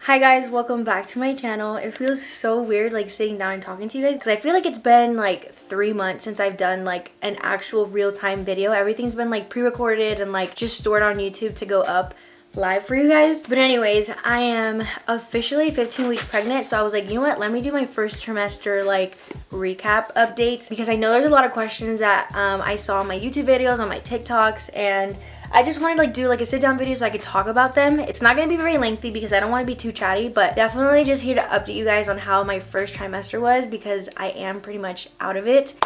Hi guys, welcome back to my channel. It feels so weird like sitting down and talking to you guys because I feel like it's been like 3 months since I've done like an actual real-time video. Everything's been like pre-recorded and like just stored on YouTube to go up live for you guys. But anyways, I am officially 15 weeks pregnant, so I was like, you know what, let me do my first trimester like recap updates because I know there's a lot of questions that I saw on my YouTube videos, on my TikToks, and I just wanted to like do like a sit down video so I could talk about them. It's not going to be very lengthy because I don't want to be too chatty, but definitely just here to update you guys on how my first trimester was because I am pretty much out of it.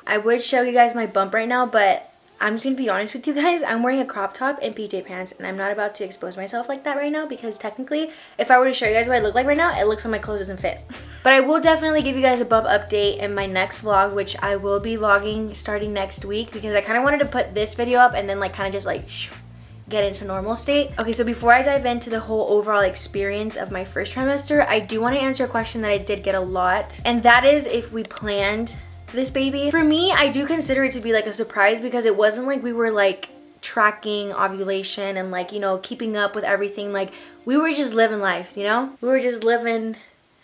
I would show you guys my bump right now, but I'm just going to be honest with you guys. I'm wearing a crop top and PJ pants and I'm not about to expose myself like that right now because technically if I were to show you guys what I look like right now, it looks like my clothes doesn't fit. But I will definitely give you guys a bump update in my next vlog, which I will be vlogging starting next week because I kind of wanted to put this video up and then like kind of just like get into normal state. Okay, so before I dive into the whole overall experience of my first trimester, I do want to answer a question that I did get a lot, and that is if we planned this baby. For me, I do consider it to be like a surprise because it wasn't like we were like tracking ovulation and like, you know, keeping up with everything. Like we were just living lives, you know? We were just living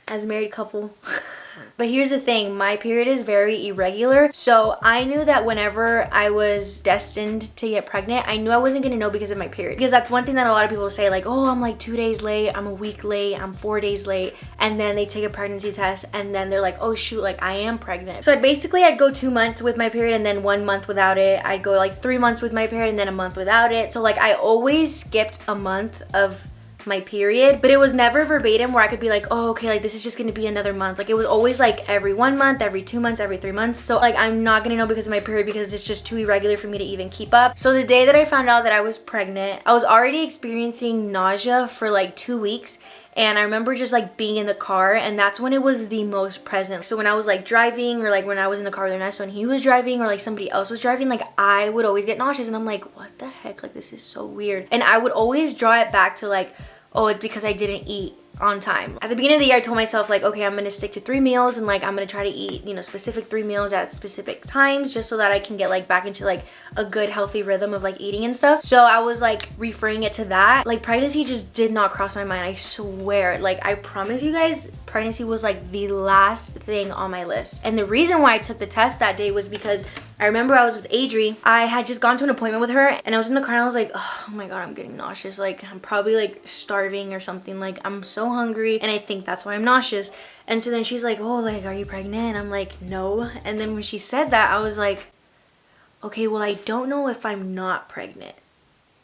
as a married couple. But here's the thing, my period is very irregular, so I knew that whenever I was destined to get pregnant, I knew I wasn't going to know because of my period. Because that's one thing that a lot of people say, like, oh, I'm like 2 days late, I'm a week late, I'm 4 days late, and then they take a pregnancy test and then they're like, oh shoot, like I am pregnant. So I'd go 2 months with my period and then 1 month without it. I'd go like 3 months with my period and then a month without it. So like I always skipped a month of my period, but it was never verbatim where I could be like, oh okay, like this is just gonna be another month. Like it was always like every 1 month, every 2 months, every 3 months. So like I'm not gonna know because of my period because it's just too irregular for me to even keep up. So the day that I found out that I was pregnant, I was already experiencing nausea for like 2 weeks. And I remember just like being in the car, and that's when it was the most present. So when I was like driving, or like when I was in the car with Ernesto and he was driving, or like somebody else was driving, like I would always get nauseous and I'm like, what the heck, like this is so weird. And I would always draw it back to like, oh, it's because I didn't eat on time. At the beginning of the year, I told myself like, okay, I'm gonna stick to 3 meals and like I'm gonna try to eat, you know, specific 3 meals at specific times just so that I can get like back into like a good healthy rhythm of like eating and stuff. So I was like referring it to that. Like pregnancy just did not cross my mind, I swear. Like I promise you guys, pregnancy was like the last thing on my list. And the reason why I took the test that day was because I remember I was with Adri. I had just gone to an appointment with her and I was in the car and I was like, oh my god, I'm getting nauseous. Like I'm probably like starving or something. Like I'm so hungry and I think that's why I'm nauseous. And so then she's like, oh, like are you pregnant? And I'm like, no. And then when she said that, I was like, okay, well I don't know if I'm not pregnant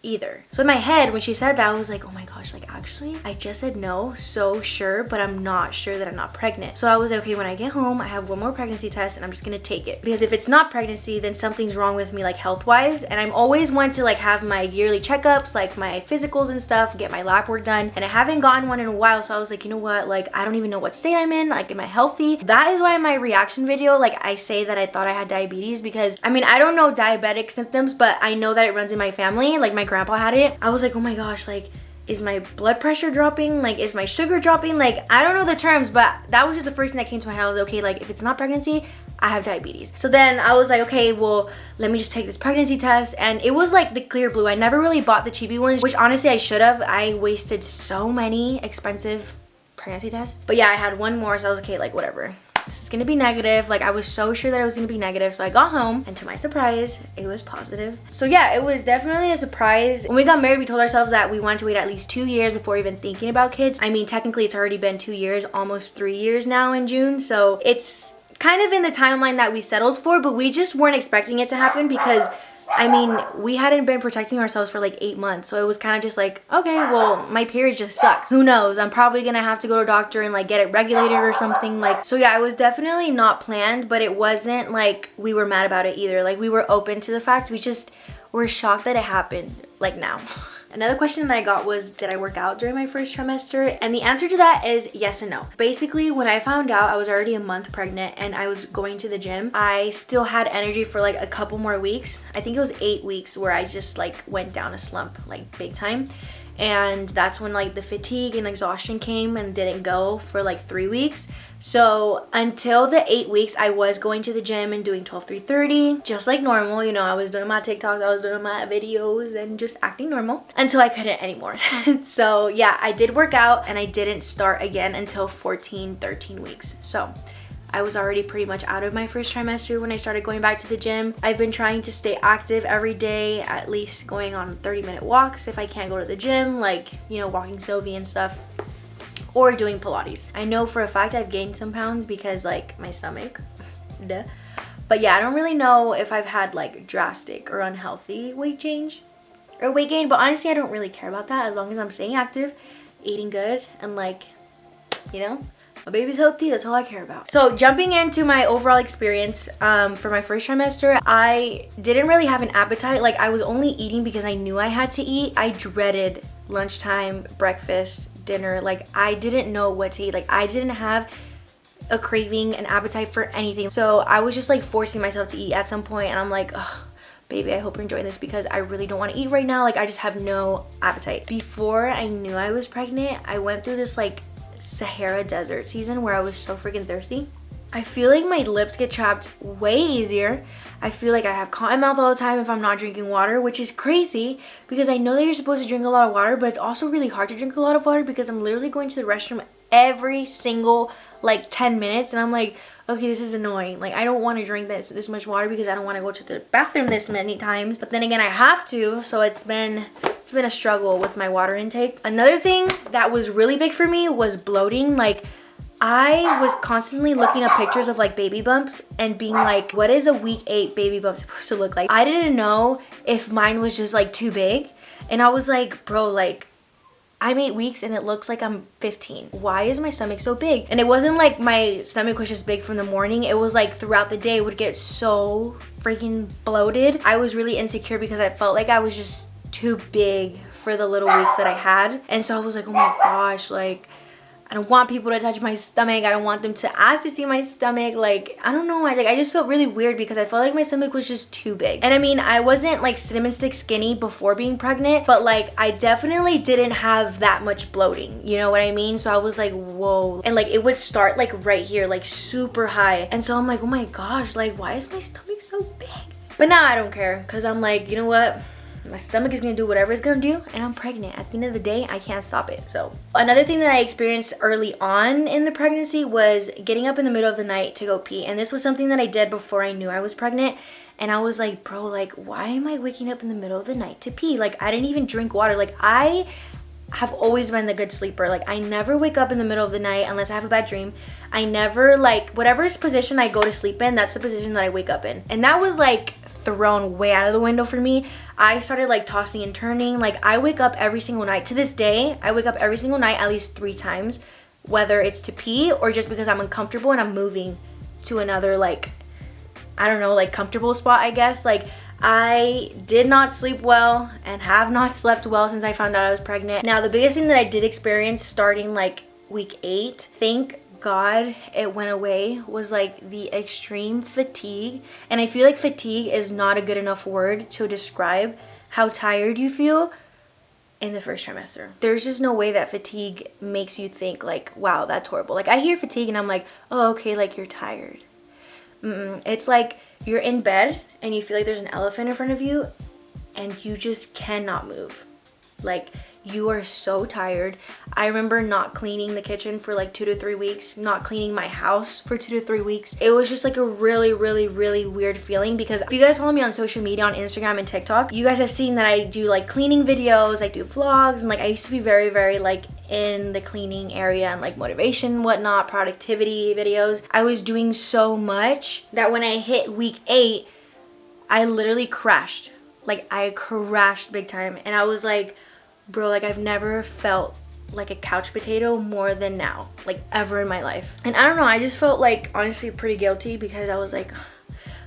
either. So in my head, when she said that, I was like, oh my gosh, like actually I just said no, so sure, but I'm not sure that I'm not pregnant. So I was like, okay, when I get home, I have 1 more pregnancy test and I'm just gonna take it, because if it's not pregnancy, then something's wrong with me like health wise. And I'm always want to like have my yearly checkups, like my physicals and stuff, get my lab work done, and I haven't gotten one in a while. So I was like, you know what, like I don't even know what state I'm in, like am I healthy? That is why in my reaction video, like I say that I thought I had diabetes, because I mean I don't know diabetic symptoms, but I know that it runs in my family. Like my grandpa had it. I was like, oh my gosh, like is my blood pressure dropping? Like is my sugar dropping? Like I don't know the terms, but that was just the first thing that came to my head. I was like, okay, like if it's not pregnancy, I have diabetes. So then I was like, okay, well let me just take this pregnancy test. And it was like the clear blue. I never really bought the cheapy ones, which honestly I should have. I wasted so many expensive pregnancy tests. But yeah, I had 1 more, so I was okay, like whatever, this is gonna be negative. Like I was so sure that it was gonna be negative. So I got home and to my surprise, it was positive. So yeah, it was definitely a surprise. When we got married, we told ourselves that we wanted to wait at least 2 years before even thinking about kids. I mean, technically it's already been 2 years, almost 3 years now in June. So it's kind of in the timeline that we settled for, but we just weren't expecting it to happen because I mean, we hadn't been protecting ourselves for like 8 months. So it was kind of just like, okay, well, my period just sucks. Who knows? I'm probably gonna have to go to a doctor and like get it regulated or something. Like, so yeah, it was definitely not planned, but it wasn't like we were mad about it either. Like we were open to the fact. We just were shocked that it happened like now. Another question that I got was, did I work out during my first trimester? And the answer to that is yes and no. Basically, when I found out I was already a month pregnant and I was going to the gym, I still had energy for like a couple more weeks. I think it was 8 weeks where I just like went down a slump, like big time. and that's when like the fatigue and exhaustion came and didn't go for like 3 weeks. So until the 8 weeks, I was going to the gym and doing 12-3-30 just like normal. You know, I was doing my TikToks, I was doing my videos and just acting normal until I couldn't anymore. So yeah, I did work out and I didn't start again until 14-13 weeks. So I was already pretty much out of my first trimester when I started going back to the gym. I've been trying to stay active every day, at least going on 30-minute walks if I can't go to the gym, like, you know, walking Sylvie and stuff, or doing Pilates. I know for a fact I've gained some pounds because like my stomach, duh. But yeah, I don't really know if I've had like drastic or unhealthy weight change or weight gain, but honestly I don't really care about that as long as I'm staying active, eating good, and like, you know, my baby's healthy. That's all I care about. So jumping into my overall experience for my first trimester, I didn't really have an appetite. Like, I was only eating because I knew I had to eat. I dreaded lunchtime, breakfast, dinner. Like, I didn't know what to eat. Like, I didn't have a craving, an appetite for anything. So I was just like forcing myself to eat at some point, and I'm like, ugh, baby, I hope you're enjoying this because I really don't want to eat right now. Like, I just have no appetite. Before I knew I was pregnant, I went through this like Sahara desert season where I was so freaking thirsty. I feel like my lips get chapped way easier. I feel like I have cotton mouth all the time if I'm not drinking water, which is crazy because I know that you're supposed to drink a lot of water, but it's also really hard to drink a lot of water because I'm literally going to the restroom every single like 10 minutes, and I'm like, okay, this is annoying. Like, I don't want to drink this much water because I don't want to go to the bathroom this many times, but then again I have to, so it's been a struggle with my water intake. Another thing that was really big for me was bloating. Like, I was constantly looking up pictures of like baby bumps and being like, what is a week 8 baby bump supposed to look like? I didn't know if mine was just like too big, and I was like, bro, like, I'm 8 weeks and it looks like I'm 15. Why is my stomach so big? And it wasn't like my stomach was just big from the morning. It was like throughout the day it would get so freaking bloated. I was really insecure because I felt like I was just too big for the little weeks that I had. And so I was like, oh my gosh, like, I don't want people to touch my stomach. I don't want them to ask to see my stomach. Like, I don't know. I just felt really weird because I felt like my stomach was just too big. And I mean, I wasn't like cinnamon stick skinny before being pregnant, but like I definitely didn't have that much bloating. You know what I mean? So I was like, whoa. And like it would start like right here, like super high. And so I'm like, oh my gosh, like why is my stomach so big? But now I don't care because I'm like, you know what? My stomach is gonna do whatever it's gonna do, and I'm pregnant. At the end of the day, I can't stop it. So another thing that I experienced early on in the pregnancy was getting up in the middle of the night to go pee. And this was something that I did before I knew I was pregnant. And I was like, bro, like, why am I waking up in the middle of the night to pee? Like, I didn't even drink water. Like, I have always been the good sleeper. Like, I never wake up in the middle of the night unless I have a bad dream. I never, like, whatever position I go to sleep in, that's the position that I wake up in. And that was like thrown way out of the window for me. I started like tossing and turning. Like, I wake up every single night. To this day, I wake up every single night at least 3 times, whether it's to pee or just because I'm uncomfortable and I'm moving to another, like, I don't know, like comfortable spot, I guess. Like, I did not sleep well and have not slept well since I found out I was pregnant. Now, the biggest thing that I did experience starting like week 8, thank God it went away, was like the extreme fatigue. And I feel like fatigue is not a good enough word to describe how tired you feel in the first trimester. There's just no way that fatigue makes you think like, wow, that's horrible. Like, I hear fatigue and I'm like, oh, okay, like you're tired. It's like you're in bed and you feel like there's an elephant in front of you and you just cannot move. Like, you are so tired. I remember not cleaning the kitchen for like 2 to 3 weeks, not cleaning my house for 2 to 3 weeks. It was just like a really, really, really weird feeling because if you guys follow me on social media, on Instagram and TikTok, you guys have seen that I do like cleaning videos, I do vlogs, and like I used to be very, very like in the cleaning area and like motivation, whatnot, productivity videos. I was doing so much that when I hit week 8, I literally crashed. Like, I crashed big time, and I was like, bro, like, I've never felt like a couch potato more than now, like, ever in my life. And I don't know, I just felt like honestly pretty guilty because I was like,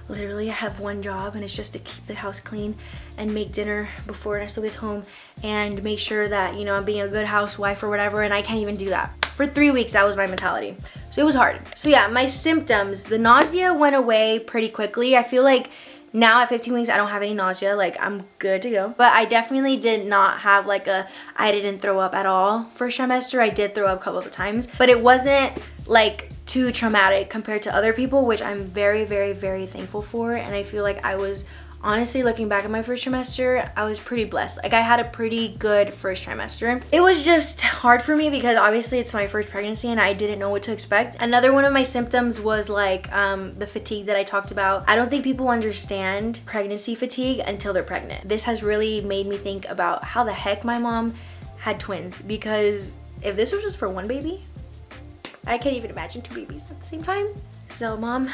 literally I have one job and it's just to keep the house clean and make dinner before Ernesto gets home and make sure that, you know, I'm being a good housewife or whatever, and I can't even do that. For 3 weeks, that was my mentality. So it was hard. So yeah, my symptoms, the nausea went away pretty quickly. I feel like Now at 15 weeks, I don't have any nausea. Like, I'm good to go. But I definitely did not have like I didn't throw up at all first trimester. I did throw up a couple of times, but it wasn't like too traumatic compared to other people, which I'm very, very, very thankful for. And I feel like I was, honestly, looking back at my first trimester, I was pretty blessed. Like, I had a pretty good first trimester. It was just hard for me because obviously it's my first pregnancy and I didn't know what to expect. Another one of my symptoms was like the fatigue that I talked about. I don't think people understand pregnancy fatigue until they're pregnant. This has really made me think about how the heck my mom had twins, because if this was just for one baby, I can't even imagine 2 babies at the same time. So mom,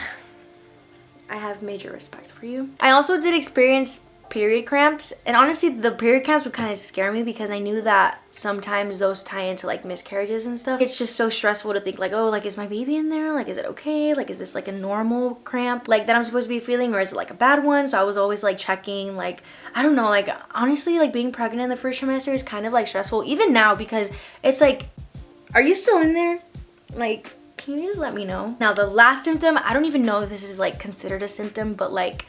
I have major respect for you. I also did experience period cramps, and honestly the period cramps would kind of scare me because I knew that sometimes those tie into like miscarriages and stuff. It's just so stressful to think like, oh, like, is my baby in there? Like, is it okay? Like, is this like a normal cramp like that I'm supposed to be feeling, or is it like a bad one? So I was always like checking, like, I don't know, like honestly, like being pregnant in the first trimester is kind of like stressful even now, because it's like, are you still in there? Like, can you just let me know? Now the last symptom, I don't even know if this is like considered a symptom, but like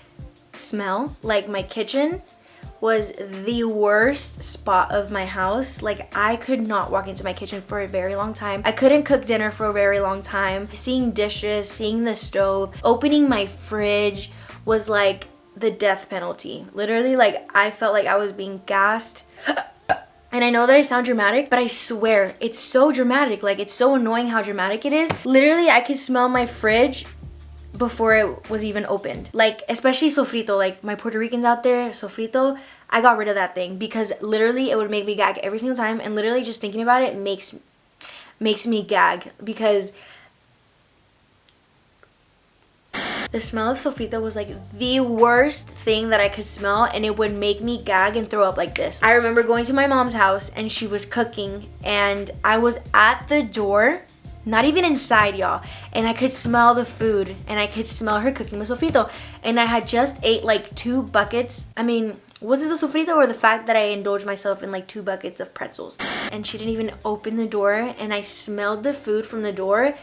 smell. Like, my kitchen was the worst spot of my house. Like, I could not walk into my kitchen for a very long time. I couldn't cook dinner for a very long time. Seeing dishes, seeing the stove, opening my fridge was like the death penalty. Literally, like, I felt like I was being gassed. And I know that I sound dramatic, but I swear it's so dramatic. Like, it's so annoying how dramatic it is. Literally, I could smell my fridge before it was even opened. Like, especially sofrito, like my Puerto Ricans out there, sofrito, I got rid of that thing because literally it would make me gag every single time, and literally just thinking about it makes me gag, because the smell of sofrito was like the worst thing that I could smell, and it would make me gag and throw up like this. I remember going to my mom's house and she was cooking, and I was at the door, not even inside, y'all, and I could smell the food and I could smell her cooking with sofrito, and I had just ate like 2 buckets. I mean, was it the sofrito or the fact that I indulged myself in like 2 buckets of pretzels? And she didn't even open the door, and I smelled the food from the door,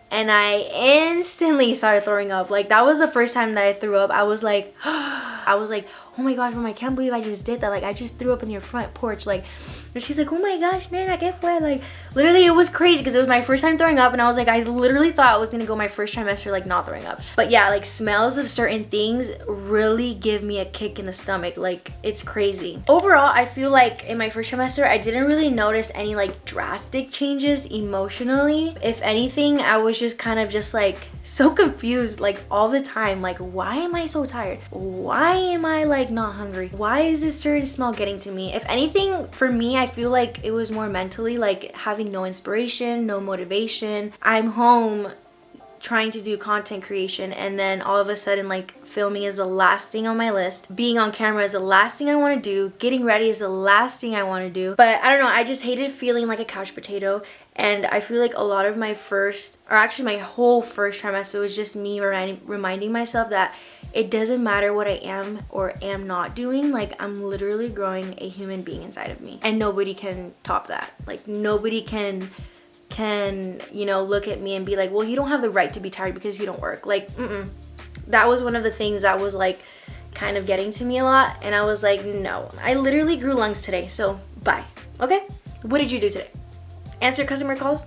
and I instantly started throwing up. Like, that was the first time that I threw up. I was like, oh my gosh, Mom, I can't believe I just did that. Like, I just threw up in your front porch. Like, and she's like, oh my gosh, nena, ¿qué fue? Like, literally, it was crazy because it was my first time throwing up, and I was like, I literally thought I was gonna go my first trimester like not throwing up. But yeah, like, smells of certain things really give me a kick in the stomach. Like, it's crazy. Overall, I feel like in my first trimester, I didn't really notice any like drastic changes emotionally. If anything, I was just kind of just like so confused like all the time. Like, why am I so tired? Why am I like not hungry? Why is this certain smell getting to me? If anything, for me, I feel like it was more mentally, like having no inspiration, no motivation. I'm home trying to do content creation, and then all of a sudden, like, filming is the last thing on my list. Being on camera is the last thing I want to do. Getting ready is the last thing I want to do. But I don't know, I just hated feeling like a couch potato. And I feel like a lot of my first, or actually my whole first trimester was just me reminding myself that it doesn't matter what I am or am not doing. Like, I'm literally growing a human being inside of me, and nobody can top that. Like, nobody can you know, look at me and be like, well, you don't have the right to be tired because you don't work. Like, that was one of the things that was like kind of getting to me a lot, and I was like, no, I literally grew lungs today, so bye. Okay, what did you do today? Answer customer calls?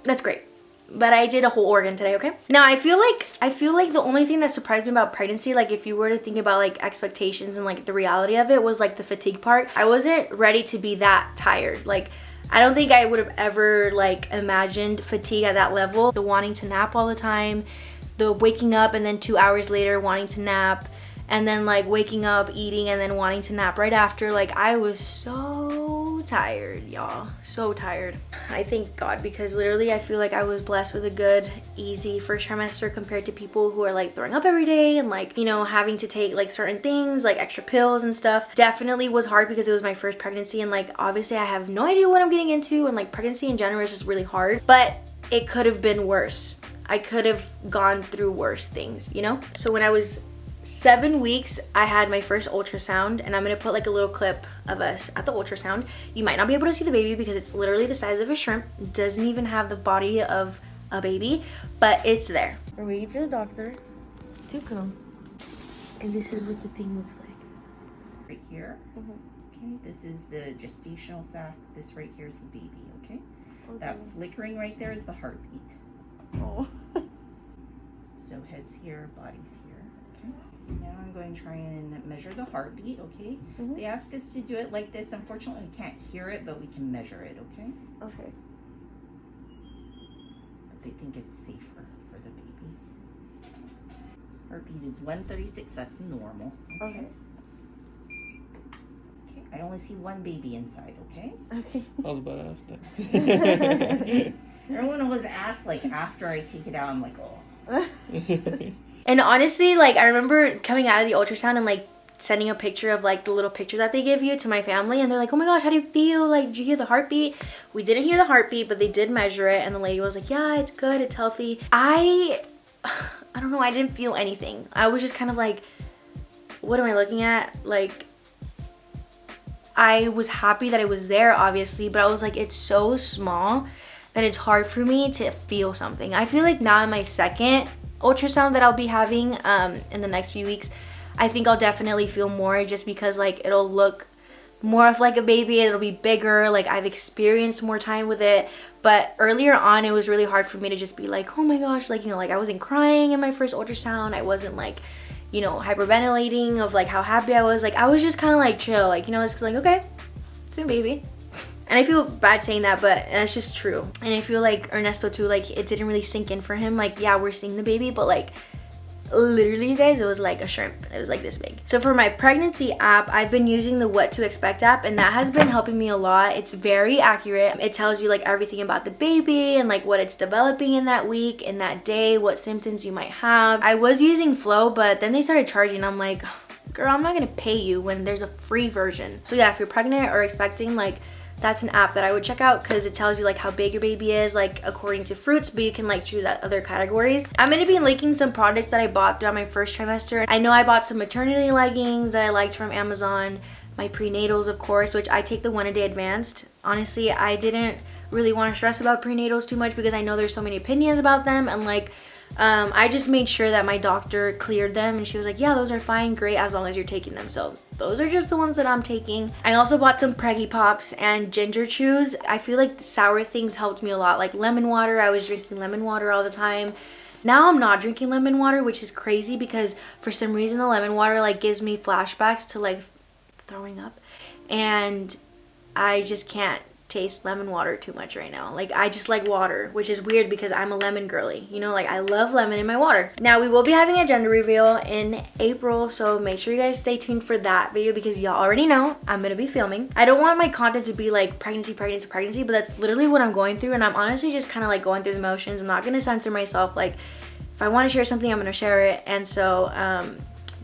That's great, but I did a whole organ today. Okay, now I feel like the only thing that surprised me about pregnancy, like if you were to think about like expectations and like the reality of it, was like the fatigue part. I wasn't ready to be that tired. Like, I don't think I would have ever like imagined fatigue at that level. The wanting to nap all the time, the waking up and then 2 hours later wanting to nap, and then like waking up, eating, and then wanting to nap right after. Like, I was so tired, y'all. So tired. I thank God, because literally I feel like I was blessed with a good, easy first trimester compared to people who are like throwing up every day and like, you know, having to take like certain things like extra pills and stuff. Definitely was hard because it was my first pregnancy, and like obviously I have no idea what I'm getting into, and like pregnancy in general is just really hard, but it could have been worse. I could have gone through worse things, you know? So when I was 7 weeks, I had my first ultrasound, and I'm gonna put like a little clip of us at the ultrasound. You might not be able to see the baby because it's literally the size of a shrimp. It doesn't even have the body of a baby, but it's there. We're waiting for the doctor to come. And this is what the thing looks like. Right here. Okay, this is the gestational sac. This right here is the baby, okay? That flickering right there is the heartbeat. Oh. So head's here, body's here, okay? Now I'm going to try and measure the heartbeat, okay? They ask us to do it like this. Unfortunately, we can't hear it, but we can measure it, okay? Okay. But they think it's safer for the baby. Heartbeat is 136, that's normal. Okay. Okay, I only see one baby inside, okay? Okay. I was about to ask that. Everyone always asks, like, after I take it out, I'm like, oh. And honestly, like, I remember coming out of the ultrasound and, like, sending a picture of, like, the little picture that they give you to my family. And they're like, oh my gosh, how do you feel? Like, did you hear the heartbeat? We didn't hear the heartbeat, but they did measure it. And the lady was like, yeah, it's good. It's healthy. I don't know. I didn't feel anything. I was just kind of like, what am I looking at? Like, I was happy that it was there, obviously. But I was like, it's so small that it's hard for me to feel something. I feel like now in my second ultrasound that I'll be having in the next few weeks, I think I'll definitely feel more, just because like it'll look more of like a baby, it'll be bigger, like I've experienced more time with it. But earlier on, it was really hard for me to just be like, oh my gosh, like, you know, like I wasn't crying in my first ultrasound, I wasn't like, you know, hyperventilating of like how happy I was. Like I was just kind of like chill, like, you know, it's like, okay, it's my baby. And I feel bad saying that, but that's just true. And I feel like Ernesto too, like it didn't really sink in for him. Like, yeah, we're seeing the baby, but like literally, you guys, it was like a shrimp. It was like this big. So for my pregnancy app, I've been using the What to Expect app, and that has been helping me a lot. It's very accurate. It tells you like everything about the baby and like what it's developing in that week, in that day, what symptoms you might have. I was using Flow, but then they started charging. I'm like, girl, I'm not gonna pay you when there's a free version. So yeah, if you're pregnant or expecting, like, that's an app that I would check out, because it tells you like how big your baby is, like according to fruits, but you can like choose other categories. I'm going to be linking some products that I bought throughout my first trimester. I know I bought some maternity leggings that I liked from Amazon, my prenatals, of course, which I take the 1-a-day advanced. Honestly, I didn't really want to stress about prenatals too much because I know there's so many opinions about them, and like I just made sure that my doctor cleared them, and she was like, yeah, those are fine, great, as long as you're taking them. So those are just the ones that I'm taking. I also bought some Preggy Pops and ginger chews. I feel like the sour things helped me a lot, like lemon water. I was drinking lemon water all the time. Now I'm not drinking lemon water, which is crazy because for some reason the lemon water like gives me flashbacks to like throwing up, and I just can't taste lemon water too much right now. Like I just like water, which is weird because I'm a lemon girly, you know, like I love lemon in my water. Now we will be having a gender reveal in April, so make sure you guys stay tuned for that video, because y'all already know I'm gonna be filming. I don't want my content to be like pregnancy, but that's literally what I'm going through, and I'm honestly just kind of like going through the motions. I'm not gonna censor myself. Like if I want to share something, I'm gonna share it. And so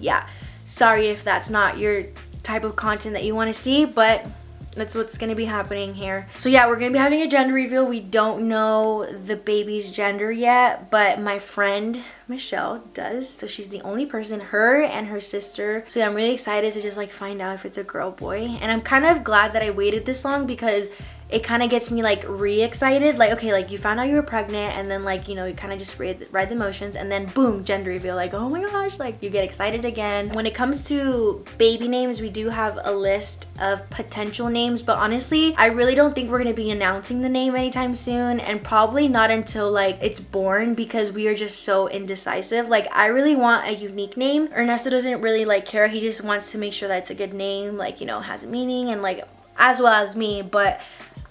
yeah, sorry if that's not your type of content that you want to see, but that's what's going to be happening here. So yeah, we're going to be having a gender reveal. We don't know the baby's gender yet, but my friend Michelle does. So she's the only person, her and her sister. So yeah, I'm really excited to just like find out if it's a girl, boy. And I'm kind of glad that I waited this long, because it kind of gets me like re-excited. Like, okay, like you found out you were pregnant, and then like, you know, you kind of just ride the motions, and then boom, gender reveal. Like, oh my gosh, like you get excited again. When it comes to baby names, we do have a list of potential names, but honestly, I really don't think we're going to be announcing the name anytime soon, and probably not until like it's born, because we are just so indecisive. Like I really want a unique name. Ernesto doesn't really like care. He just wants to make sure that it's a good name, like, you know, has a meaning, and like as well as me, but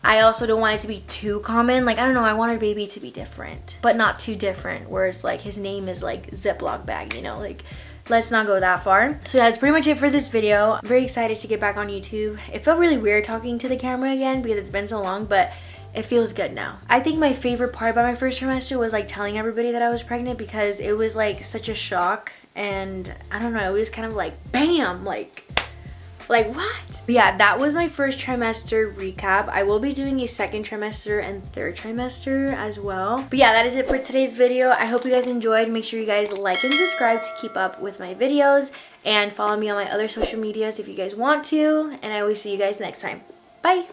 I also don't want it to be too common. Like, I don't know, I want our baby to be different, but not too different, where it's like his name is like Ziploc bag, you know, like let's not go that far. So that's pretty much it for this video. I'm very excited to get back on YouTube. It felt really weird talking to the camera again because it's been so long, but it feels good now. I think my favorite part about my first trimester was like telling everybody that I was pregnant, because it was like such a shock, and I don't know, it was kind of like bam, like what? But yeah, that was my first trimester recap. I will be doing a second trimester and third trimester as well. But yeah, that is it for today's video. I hope you guys enjoyed. Make sure you guys like and subscribe to keep up with my videos, and follow me on my other social medias if you guys want to, and I will see you guys next time. Bye.